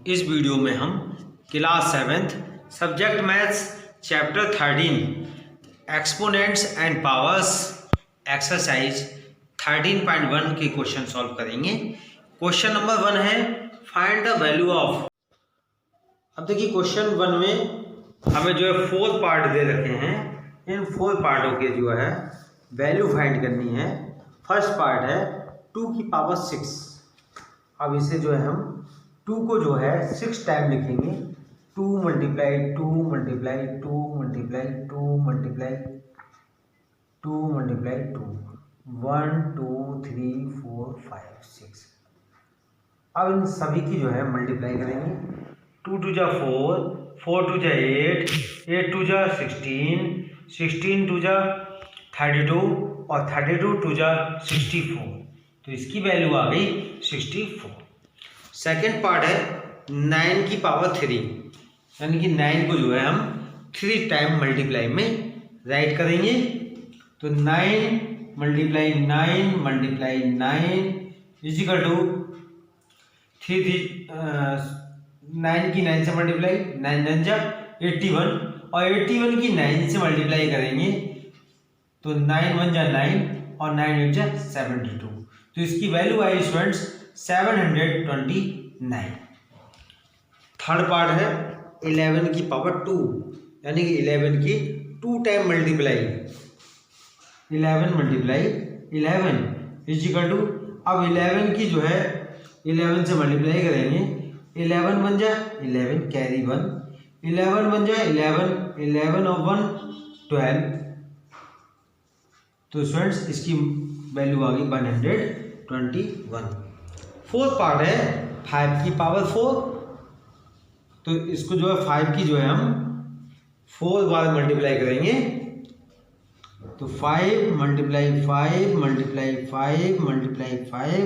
इस वीडियो में हम class 7th subject maths chapter 13 exponents and powers exercise 13.1 के क्वेश्चन सॉल्व करेंगे। क्वेश्चन नंबर 1 है फाइंड द वैल्यू ऑफ। अब देखिए क्वेश्चन 1 में हमें जो है 4 पार्ट दे रखे हैं। इन 4 पार्टों के जो है वैल्यू फाइंड करनी है। फर्स्ट पार्ट है 2 की पावर 6। अब इसे जो है हम 2 को जो है 6 टाइम लिखेंगे। 2 multiply 2 multiply 2 multiply 2 multiply 2 multiply 2 1 2 3 4 5 6। अब इन सभी की जो है मल्टीप्लाई करेंगे। 2 2 जा 4, 4 2 जा 8, 8 2 जा 16, 16 2 जा 32 और 32 2 जा 64। तो इसकी वैल्यू आ गई 64। सेकेंड पार्ट है 9 की पावर 3, यानी कि 9 को जो है हम 3 टाइम मल्टीप्लाई में राइट करेंगे। तो 9 मल्टीप्लाई 9 मल्टीप्लाई 9 इजिकल टू 9 की 9 से मल्टीप्लाई 9 9 जा 81 और 81 की 9 से मल्टीप्लाई करेंगे तो 9 1 जा 9 और 9 8 जा 72। तो इसकी वैल्यू आई स्टूडेंट्स 729। थर्ड पार्ट है 11 की पावर 2, यानी कि 11 की 2 time multiply 11 multiply 11 is equal to. अब 11 की जो है 11 से मल्टीप्लाई करेंगे। 11 बन जाए 11 कैरी 1, 11 बन जाए 11, 11 और 1 12। तो स्टूडेंट्स इसकी वैल्यू आ गई 121। फोर्थ पार्ट है 5 की पावर 4। तो इसको जो है 5 की जो है हम 4 बार मल्टीप्लाई करेंगे। तो 5 मल्टीप्लाई 5 मल्टीप्लाई 5 मल्टीप्लाई 5।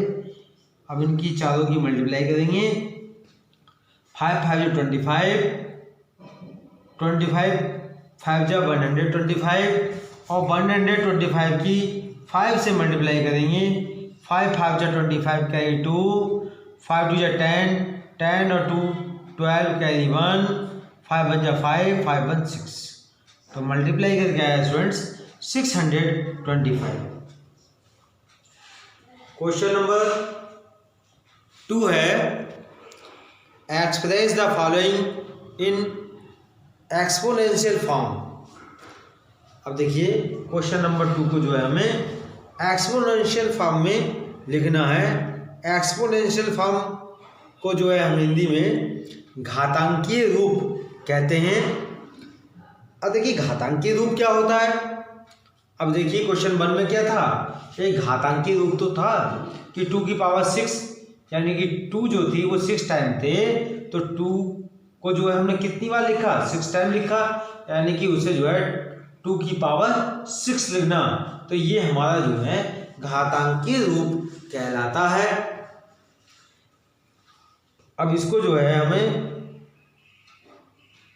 अब इनकी चारों की मल्टीप्लाई करेंगे। 5 5 जो 25, 25 5 जा 125 और 125 की 5 से मल्टीप्लाई करेंगे। 5 5 जा 25 कैरी 2, 5 2 जा 10, 10 और 2 12 कैरी 1, 5 1 जा 5, 5 1 6। तो मल्टीप्लाई करके आया स्टूडेंट्स 625। क्वेश्चन नंबर 2 है express the following in exponential form. अब देखिए क्वेश्चन नंबर 2 को जो है हमें एक्सपोनेंशियल फॉर्म में लिखना है। एक्सपोनेंशियल फॉर्म को जो है हम हिंदी में घातांकीय रूप कहते हैं। अब देखिए घातांकीय रूप क्या होता है। अब देखिए क्वेश्चन 1 में क्या था, एक घातांकीय रूप तो था कि 2 की पावर 6, यानी कि 2 जो थी वो 6 टाइम थे। तो 2 को जो है हमने कितनी बार लिखा, 6 टाइम लिखा, यानी कि उसे जो है 2 की पावर 6 लिखना। तो ये हमारा जो है घातांकीय रूप कहलाता है। अब इसको जो है हमें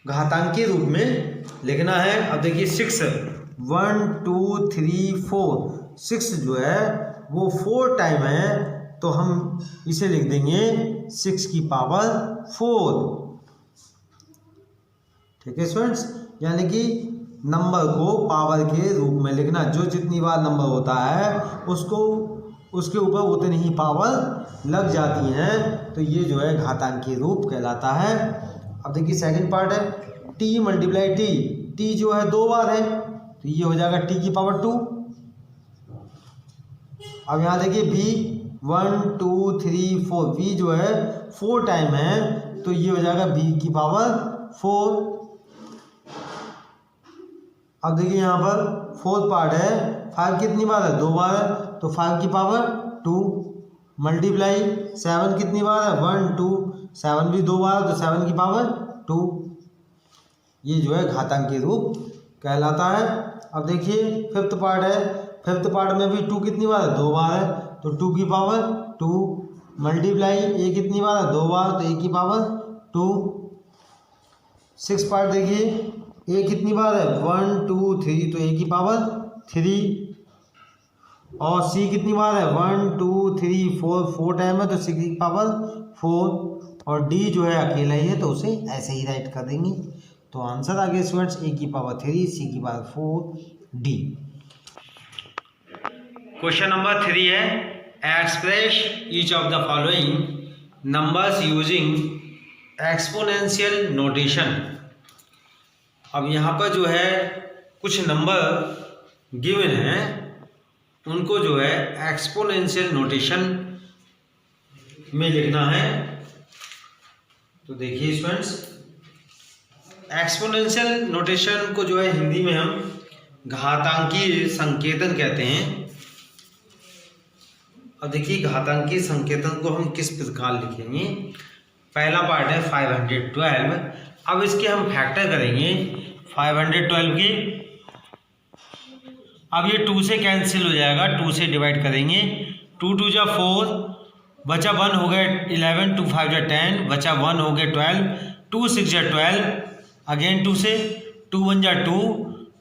घातांकीय रूप में लिखना है। अब देखिए 6 1 2 3 4, 6 जो है वो 4 टाइम है। तो हम इसे लिख देंगे 6 की पावर 4। ठीक है स्टूडेंट्स, यानी कि नंबर को पावर के रूप में लिखना। जो जितनी बार नंबर होता है उसको उसके ऊपर उतनी ही पावर लग जाती हैं। तो ये जो है घातांकीय रूप कहलाता है। अब देखिए सेकंड पार्ट है t मल्टीप्लाई t। t जो है 2 बार है तो ये हो जाएगा t की पावर 2। अब यहाँ देखिए v 1 2 3 4, v जो है 4 टाइम है तो ये हो जाएगा v की पावर 4। अब देखिए यहाँ पर फोर्थ पार्ट है 5 कितनी बार है, 2 बार है तो 5 की पावर 2 मल्टीप्लाई 7 कितनी बार है, 1 2, 7 भी 2 बार है तो 7 की पावर 2। ये जो है घातांकीय रूप कहलाता है। अब देखिए फिफ्थ पार्ट है। फिफ्थ पार्ट में भी 2 कितनी बार है, 2 बार है तो 2 की पावर 2 मल्टीप्लाई a कितनी बार है, 2 बार तो a की पावर 2। सिक्स पार्ट देखिए a कितनी बार है, 1 2 3 तो a की पावर 3 और c कितनी बार है, 1 2 3 4, 4 टाइम है तो 6 की पावर 4 और डी जो है अकेला ही है तो उसे ऐसे ही राइट कर देंगे। तो आंसर आ गया स्टूडेंट्स ए की पावर 3, सी की पावर 4, डी। क्वेश्चन नंबर 3 है express each of the following numbers using exponential notation. अब यहाँ पर जो है कुछ नंबर गिवन हैं, उनको जो है एक्सपोनेंशियल नोटेशन में लिखना है। तो देखिए स्टूडेंट्स, एक्सपोनेंशियल नोटेशन को जो है हिंदी में हम घातांकीय संकेतन कहते हैं। और देखिए घातांकीय संकेतन को हम किस प्रकार लिखेंगे। पहला पार्ट है 512। अब इसके हम फैक्टर करेंगे 512 के। अब ये 2 से कैंसिल हो जाएगा, 2 से डिवाइड करेंगे। 2 2 जा 4, बचा 1 हो गए 11, 2 5 जा 10, बचा 1 हो गए 12, 2 6 जा 12, अगेन 2 से 2 1 जा 2,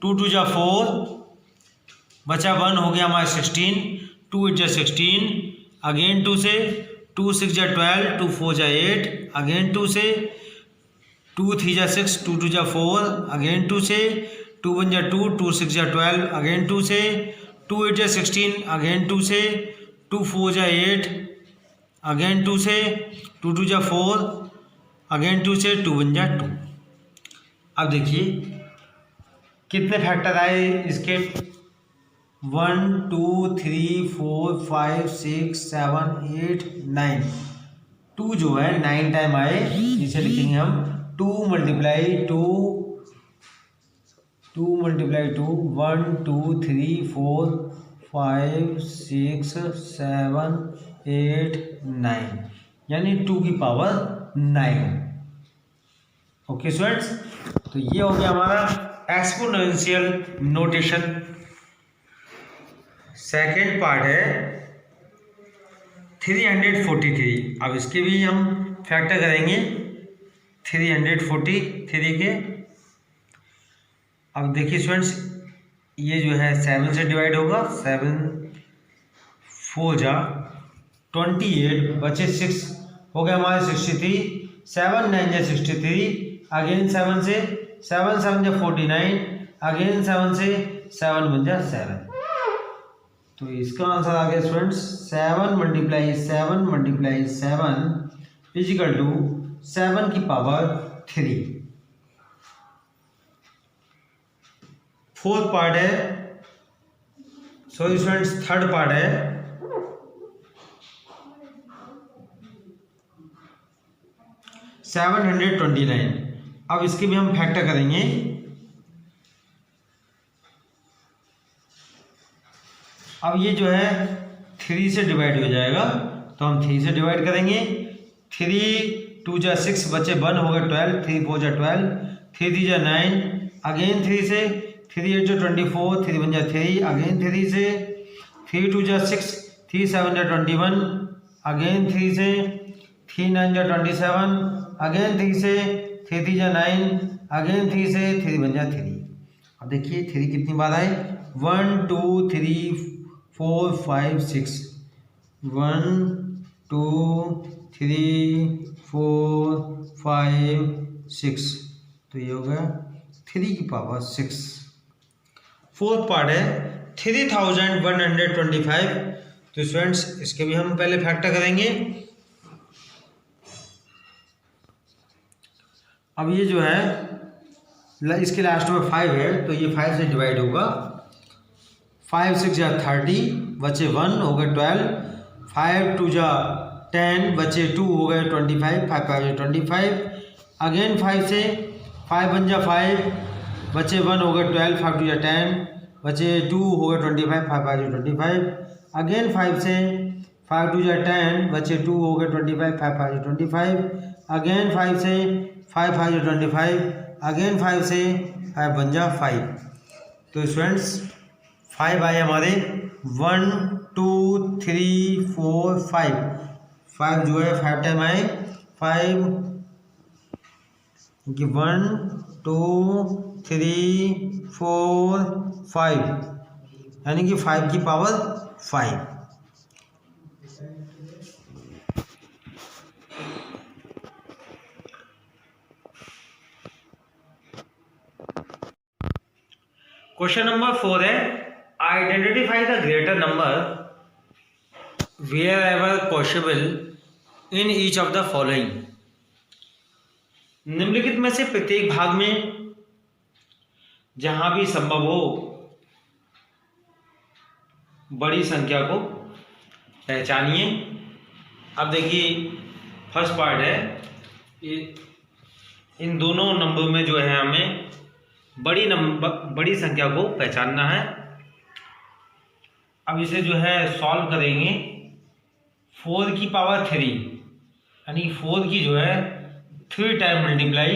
2 2 जा 4, बचा 1 हो गया हमारा 16, 2 8 जा 16, अगेन 2 से 2 6 जा 12, 2 4 जा 8, अगेन 2 से 2 3 जा 6, 2 2 जा 4, अगेन 2 से 2 1 जा 2, 2 6 जा 12, अगेन 2 से 2 8 जा 16, अगेन 2 से 2 4 जा 8, अगेन 2 से 2 2 जा 4, अगेन 2 से 2 1 जा 2। अब देखिए कितने फैक्टर आए इसके। 1 2 3 4 5 6 7 8 9। 2 जो है 9 टाइम आए, इसे लिखेंगे हम 2 मल्टीप्लाई 2, 2 मल्टीप्लाई 2, 1 2 3 4 5 6 7 8 9, यानी 2 की पावर 9। ओके स्टूडेंट्स, तो ये हो गया हमारा एक्सपोनेंशियल नोटेशन। सेकेंड पार्ट है 343। अब इसके भी हम फैक्टर करेंगे 343 के। अब देखिए स्टूडेंट्स, ये जो है 7 से डिवाइड होगा। 7 4 जा 28, बचे 6 हो गया हमारे 63, 7 9 जा 63, अगेन 7 से 7 7 जा 49, अगेन 7 से 7 1 जा 7। तो इसका आंसर आ गया students 7 multiply 7 multiply 7 is equal to 7 की पावर 3। फोर्थ पार्ट है, सॉरी स्टूडेंट्स, थर्ड पार्ट है 729। अब इसके भी हम फैक्टर करेंगे। अब ये जो है 3 से डिवाइड हो जाएगा, तो हम 3 से डिवाइड करेंगे। 3 2 जा 6, बचे 1 हो गए 12, 3 4 जा 12, 3 3 जा 9, अगेन 3 से 3 8 जा 24, 3 1 जा 3, अगेन 3 से 3 2 जा 6, 3 7 जा 21, अगेन 3 से 3 9 जा 27, अगेन 3 से 3 3 जा 9, अगेन 3 से 3 1 जा 3। अब देखिए 3 कितनी बार आए, 1 2 3 4 5 6, 1 2 3 4 5 6, तो ये हो गया 3 की पावर 6। फोर्थ पार्ट है 3125। तो स्टूडेंट्स इसके भी हम पहले फैक्टर करेंगे। अब ये जो है इसके लास्ट में 5 है, तो ये 5 से डिवाइड होगा। 5 6 जा 30, बचे 1 हो गए 12, 5 2 जा 10, बचे 2 हो गए 25, 5 5 जा 25, अगेन 5 से 5 1 जा 5, बचे 1 हो गए 12, 5 2 जा 10, बचे 2 हो गए 25, 5 5 जा 25, अगेन 5 से 5 2 जा 10, बचे 2 हो गए 25, 5 5 जा 25, अगेन 5 से 5 5 जा 25, अगेन 5 से 5 1 जा 5। तो स्टूडेंट्स 5 आए हमारे 1 2 3 4 5, 5 जो है 5 टाइम आए 5, 1 2 3 4 5, यानी कि 5 की पावर 5। क्वेश्चन नंबर 4 है identify the greater number wherever possible in each of the following. निम्नलिखित में से प्रत्येक भाग में जहां भी संभव हो बड़ी संख्या को पहचानिए। अब देखिए फर्स्ट पार्ट है, इन दोनों नंबर में जो है हमें बड़ी संख्या को पहचानना है। अब इसे जो है सॉल्व करेंगे। 4 की पावर 3 यानी 4 की जो है 3 टाइम मल्टीप्लाई,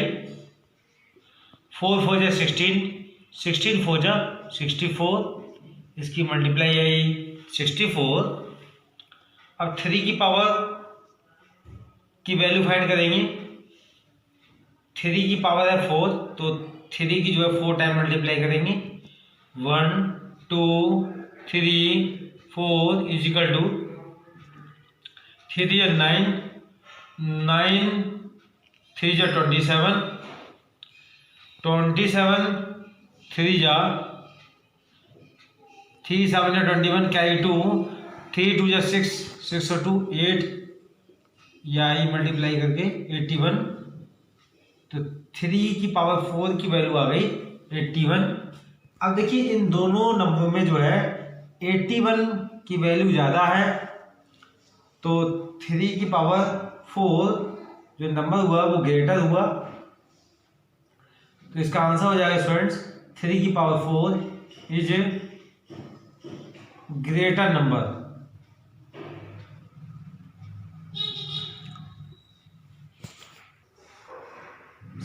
4 4 जा 16, 16 4 जा 64, इसकी मल्टीप्लाई आई 64। अब 3 की पावर की वैल्यू फाइंड करेंगे। 3 की पावर है 4, तो 3 की जो है 4 टाइम मल्टीप्लाई करेंगे। 1 2 3 4 इज इक्वल टू 3 या 9, 9 3 जा 27, 27 3 जा 3 7 जा 21, कैरी 2, 3 2 जा 6, 6 और 2 8, या ही मल्टीप्लाई करके 81। तो 3 की पावर 4 की वैल्यू आ गई 81। अब देखिए इन दोनों नंबर में जो है 81 की वैल्यू ज़्यादा है, तो 3 की पावर 4 जो नंबर हुआ वो ग्रेटर हुआ। तो इसका आंसर हो जाएगा स्टूडेंट्स 3 की power 4 is greater number.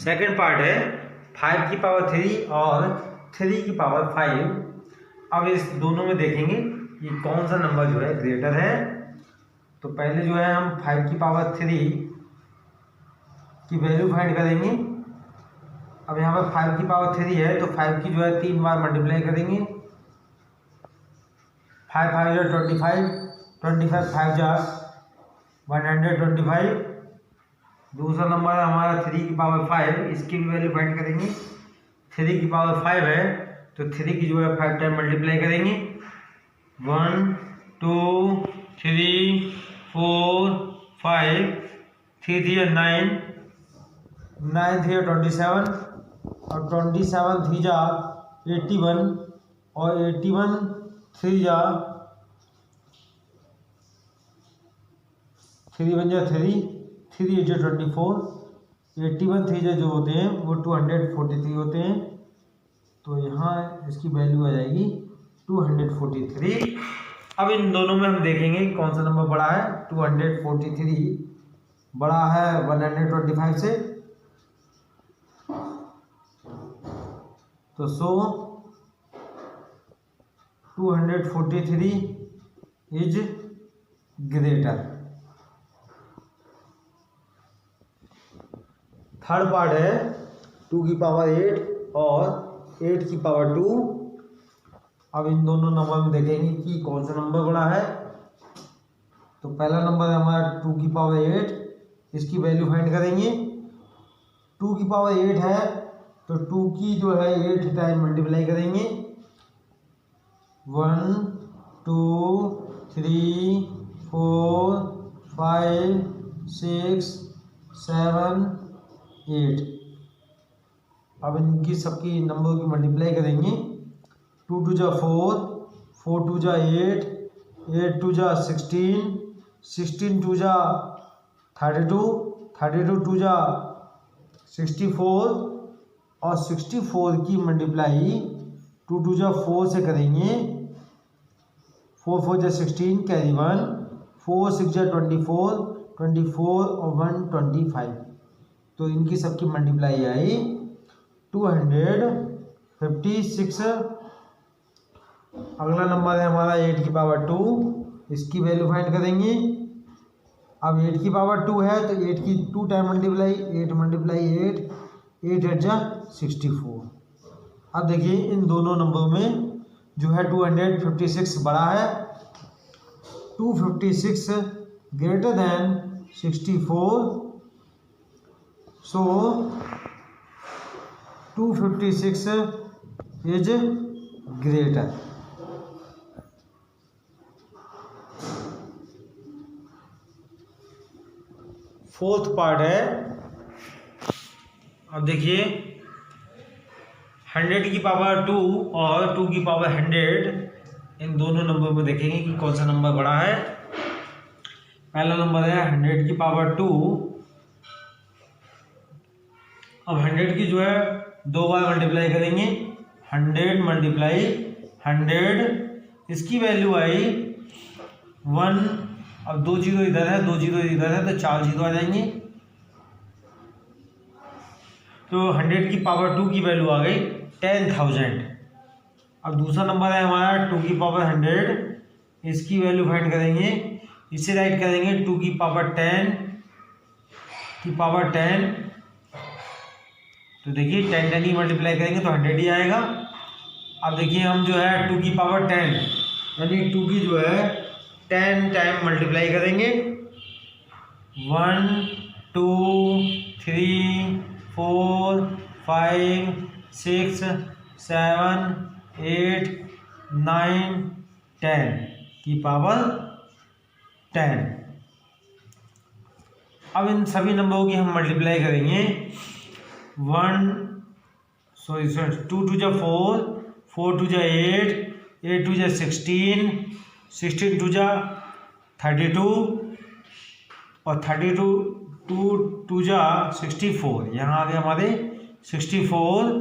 Second part है 5 की पावर 3 और 3 की पावर 5। अब इस दोनों में देखेंगे कि कौन सा नंबर जो है ग्रेटर है। तो पहले जो है हम 5 की पावर 3 की वैल्यू फाइंड करेंगे। अब यहाँ पर 5 की पावर 3 है, तो 5 की जो है 3 बार मल्टीप्लाई करेंगे। 5 5 जा 25, 25 5 जा 125। दूसरा नंबर है हमारा 3 की पावर 5, इसकी भी वैल्यू फाइंड करेंगे। 3 की पावर 5 है, तो 3 की जो है 5 टाइम मल्टीप्लाई करेंगे। 1 2 3 4 5, 3 3 9, 9 3 27, और 27 3 जा 81, और 81 3 जा 3 1 जा 3, 3 8 जा 24, 81 3 जा जो होते हैं वो 243 होते हैं। तो यहाँ इसकी वैल्यू आ जाएगी 243। अब इन दोनों में हम देखेंगे कौन सा नंबर बड़ा है। 243 बड़ा है 125 से, तो 243 इज ग्रेटर। थर्ड पार्ट है 2 की पावर 8 और 8 की पावर 2। अब इन दोनों नंबर में देखेंगे कि कौन सा नंबर बड़ा है। तो पहला नंबर है हमारा 2 की पावर 8, इसकी वैल्यू फाइंड करेंगे। 2 की पावर 8 है, तो 2 की जो है 8 टाइम मल्टीप्लाई करेंगे। 1 2 3 4 5 6 7 8। अब इनकी सबकी नंबर की मल्टीप्लाई करेंगे। 2 2 जा 4, 4 2 जा 8, 8 2 जा 16, 16 2 जा 32, 32 2 जा 64, और 64 की मल्टीप्लाई 2 2 जा 4 से करेंगे। 4 4 जा 16, कैरी 1, 4 6 जा 24, 24 और 1 25। तो इनकी सबकी मल्टीप्लाई आई 256। अगला नंबर है हमारा 8 की पावर 2, इसकी वैल्यू फाइंड करेंगे। अब 8 की पावर 2 है, तो 8 की 2 टाइम मल्टीप्लाई, 8 मल्टीप्लाई 8, 8 8 जा 64। अब देखिए इन दोनों नंबरों में जो है 256 बड़ा है। 256 greater than 64, so 256 is greater. Fourth part है, अब देखिए 100 की पावर 2 और 2 की पावर 100, इन दोनों नंबर में देखेंगे कि कौन सा नंबर बड़ा है। पहला नंबर है 100 की पावर 2। अब 100 की जो है 2 बार मल्टीप्लाई करेंगे, 100 मल्टीप्लाई 100, इसकी वैल्यू आई 1। अब 2 जीरो इधर है, 2 जीरो इधर है, तो 4 जीरो आ जाएंगे। तो 100 की पावर 2 की वैल्यू आ गई 10,000। अब दूसरा नंबर है हमारा 2 की पावर 100, इसकी वैल्यू फाइंड करेंगे, इसे राइट करेंगे 2 की पावर 10 की पावर 10। तो देखिए 10 10 ही मल्टीप्लाई करेंगे तो 100 ही आएगा। अब देखिए हम जो है 2 की पावर 10 यानी 2 की जो है 10 टाइम मल्टीप्लाई करेंगे, 1 2 3 4 5 6 7 8 9 10 की पावर 10। अब इन सभी नंबरों की हम मल्टीप्लाई करेंगे, 2 2 जा 4, 4 2 जा 8, 8 2 जा 16, 16 2 जा 32 और 32 2 जा 64। यहाँ आ गए हमारे 64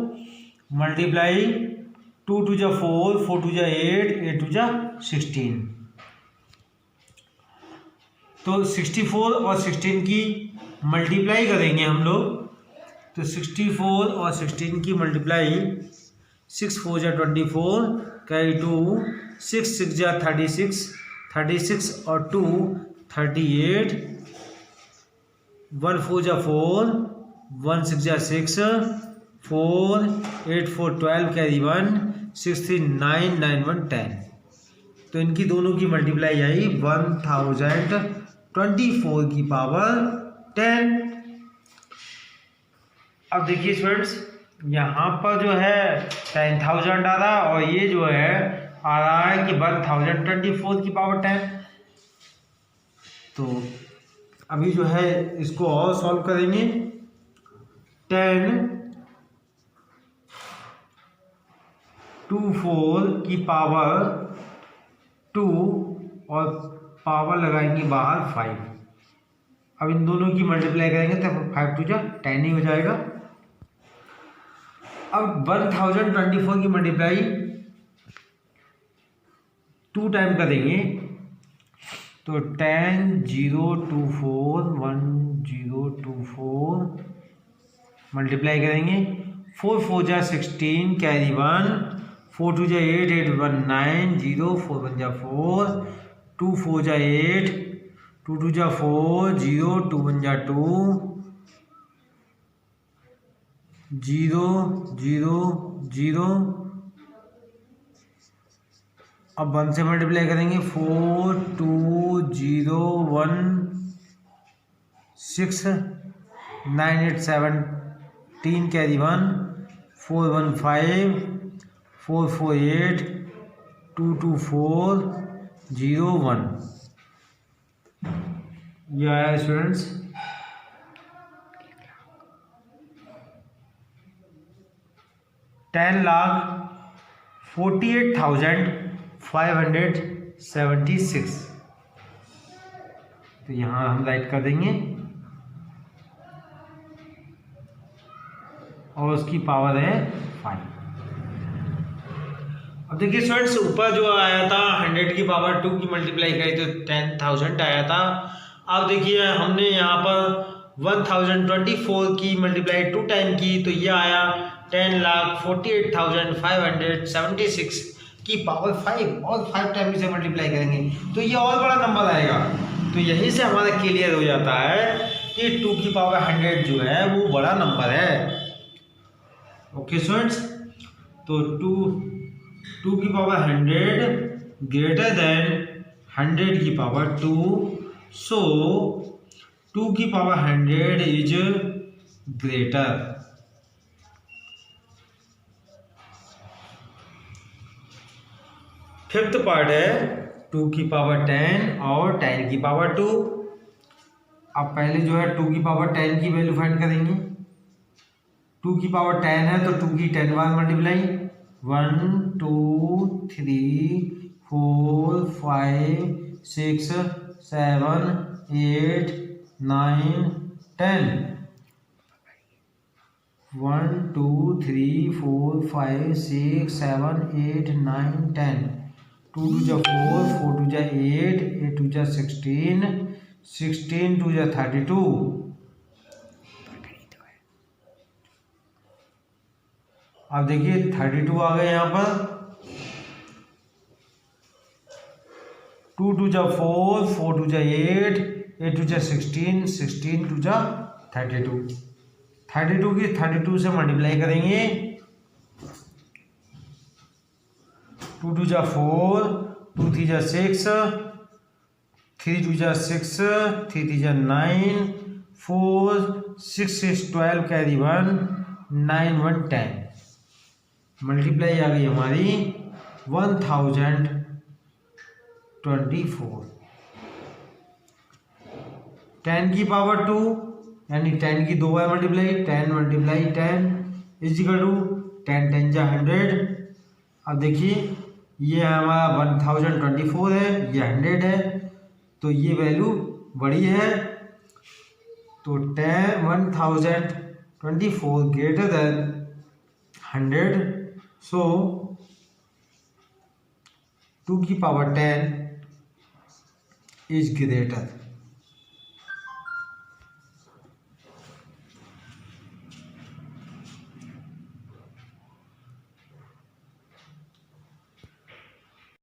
मल्टीप्लाई 2 2 जा 4, 4 2 जा 8, 8 2 जा 16। तो 64 और 16 की मल्टीप्लाई करेंगे हम लोग, तो 64 और 16 की मल्टीप्लाई 6 4 जा 24, कैरी 2, 6 6 जा 36, 36 और 2 38, 1 4 जा 4, 1 6 जा 6, 4 8 4 12, कैरी 1, 6 3 9 9 1 10। तो इनकी दोनों की मल्टीप्लाई आई 1024 की पावर 10। अब देखिए स्टूडेंट्स, यहाँ पर जो है 10,000 आ रहा और ये जो है आ रहा है कि 1024 की पावर 10। तो अभी जो है इसको और सॉल्व करेंगे। 10 24 की पावर 2 और पावर लगाएंगे बाहर 5। अब इन दोनों की मल्टीप्लाई करेंगे तो 5 2 जा 10 ही हो जाएगा। अब 1024 की मल्टीप्लाई 2 टाइम करेंगे तो 10 0 2 4 1 0 2 4 मल्टीप्लाई करेंगे, 4 4 जा 16, कैरी 1, 4 2 जा 8, 8 1 9 0, 4 1 जा 4, 2 4 जा 8, 2 2 जा 4 0, 2 1 जा 2 0 0 0। अब 1 से मल्टीप्लाई करेंगे, 4 2 0 1 6 9 8 17, कैरी 1, 4 1 5 4 4 8 2 2 4 0 1। यह है स्टूडेंट्स 10,48,576। तो यहाँ हम राइट कर देंगे और उसकी पावर है 5। अब देखिए स्टूडेंट्स, ऊपर जो आया था 100 की पावर 2 की मल्टीप्लाई करी तो 10,000 आया था। अब देखिए हमने यहाँ पर 1024 की मल्टीप्लाई 2 टाइम की तो ये आया 10,48,576 की पावर 5 और 5 टाइम इसे मल्टीप्लाई करेंगे तो ये और बड़ा नंबर आएगा। तो यहीं से हमारा क्लियर हो जाता है कि 2 की पावर 100 जो है वो बड़ा नंबर है। ओके स्टूडेंट्स, तो 2 की पावर 100 ग्रेटर देन 100 की पावर 2, सो 2 की power 100 is greater. Fifth part है 2 की पावर 10 और 10 की पावर 2। अब पहले जो है 2 की पावर 10 की वैल्यू फाइंड करेंगे। 2 की पावर 10 है तो 2 की 10 बार मल्टीप्लाई, 1 2 3 4 5 6 7 8 9 10, 1 2 3 4 5 6 7 8 9 10, 2 2 जा 4, 4 2 जा 8, 8 2 जा 16, 16 2 जा 32। अब देखिए 32 आ गए यहाँ पर। 2 2 जा 4, 4 2 जा 8, 8 2 जा 16, 16 2 जा 32। 32 की 32 से मल्टीप्लाई करेंगे। 2 2 जा 4, 2 3 जा 6, 3 2 जा 6, 3 3 जा 9, 4 6 6 12 कैरी 1, 9 1 10। मल्टीप्लाई आ गई हमारी 1024। 10 की पावर 2 यानी 10 की 2 बार multiply, 10 multiply 10 is equal to 10 10 जा 100। अब देखिए ये हमारा 1024 है, ये 100 है, तो ये वैल्यू बड़ी है, तो 1024 ग्रेटर देन 100। सो 2 की पावर 10 इज ग्रेटर।